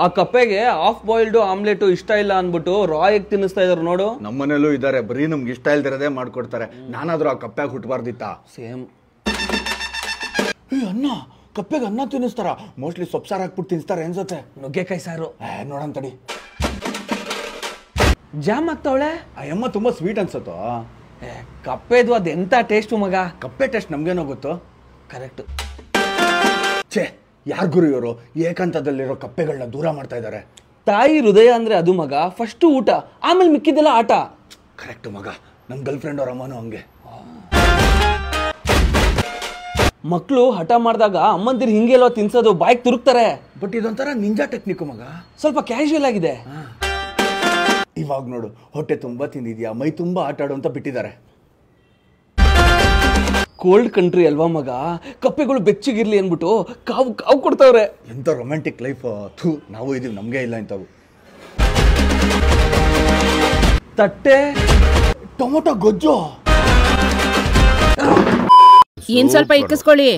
ಆ ಕಪ್ಪೆಗೆ half boiled omelette ಇಷ್ಟ ಇಲ್ಲ ಅನ್ಬಿಟ್ಟು ರಾ ಎಗ್ ತಿನ್ನಿಸ್ತಾ ಇದಾರೆ ನೋಡು. ನಮ್ಮನೇಲೂ ಇದಾರೆ, ಬರೀ ನಮ್ಗೆ ಇಷ್ಟ ಇಲ್ದಿರೋದೇ ಮಾಡ್ಕೊಡ್ತಾರೆ. ನಾನಾದ್ರೂ ಆ ಕಪ್ಪೆಗೆ ಹುಟ್ಟಬಾರ್ದಿತ್ತ. ಸೇಮ್. ಅನ್ನ ಕಪ್ಪೆಗೆ ಅನ್ನ ತಿನ್ನಿಸ್ತಾರ? ಮೋಸ್ಟ್ಲಿ ಸೊಪ್ಪು ಸಾರು ಹಾಕ್ಬಿಟ್ಟು ತಿನ್ನಿಸ್ತಾರೆ ಅನ್ಸುತ್ತೆ. ನುಗ್ಗೆಕಾಯಿ ಸಾರು. ನೋಡೋಣ ತಡಿ. ಜಾಮ್ ಆಗ್ತಾವಳೆ. ಆ ಅಮ್ಮ ತುಂಬಾ ಸ್ವೀಟ್ ಅನ್ಸತ್ತೋ. ಕಪ್ಪೆದು ಅದು ಎಂತ ಟೇಸ್ಟು ಮಗ. ಕಪ್ಪೆ ಟೇಸ್ಟ್ ನಮ್ಗೇನೋ ಗೊತ್ತು. ಕರೆಕ್ಟ್. ಛೇ, ಯಾರ್ ಗುರು ಇವರು ಏಕಾಂತದಲ್ಲಿರೋ ಕಪ್ಪೆಗಳನ್ನ ದೂರ ಮಾಡ್ತಾ ಇದ್ದಾರೆ. ತಾಯಿ ಹೃದಯ ಅಂದ್ರೆ ಅದು ಮಗ. ಫಸ್ಟ್ ಊಟ, ಆಮೇಲೆ ಮಿಕ್ಕಿದೆಲ್ಲ ಆಟ. ಕರೆಕ್ಟ್ ಮಗ. ನಮ್ ಗರ್ಲ್ ಫ್ರೆಂಡ್ ಅವ್ರ ಅಮ್ಮನೂ ಹಂಗೆ. ಮಕ್ಕಳು ಹಠ ಮಾಡಿದಾಗ ಅಮ್ಮಂದಿರು ಹಿಂಗೆಲ್ಲೋ ತಿನ್ಸೋದು, ಬಾಯ್ಗೆ ತುರುಕ್ತಾರೆ. ಬಟ್ ಇದೊಂಥರ ನಿಂಜಾ ಟೆಕ್ನಿಕ್ ಮಗ. ಸ್ವಲ್ಪ ಕ್ಯಾಶುಯಲ್ ಆಗಿದೆ. ಇವಾಗ ನೋಡು, ಹೊಟ್ಟೆ ತುಂಬಾ ತಿಂದಿದ್ಯಾ, ಮೈ ತುಂಬಾ ಆಟ ಆಡು ಅಂತ ಬಿಟ್ಟಿದ್ದಾರೆ. ಕೋಲ್ಡ್ ಕಂಟ್ರಿ ಅಲ್ವಾ ಮಗ, ಕಪ್ಪೆಗಳು ಬೆಚ್ಚಗಿರ್ಲಿ ಅನ್ಬಿಟ್ಟು ಕಾವು ಕಾವು ಕೊಡ್ತಾವ್ರೆ. ಎಂತ ರೊಮ್ಯಾಂಟಿಕ್ ಲೈಫ್. ನಾವು ಇದೀವಿ, ನಮ್ಗೆ ಇಲ್ಲ ಇಂಥವು. ತಟ್ಟೆ ಟೊಮೊಟೊ ಗೊಜ್ಜು. ಇನ್ ಸ್ವಲ್ಪ ಇಕ್ಕಿಸ್ಕೊಳ್ಳಿ.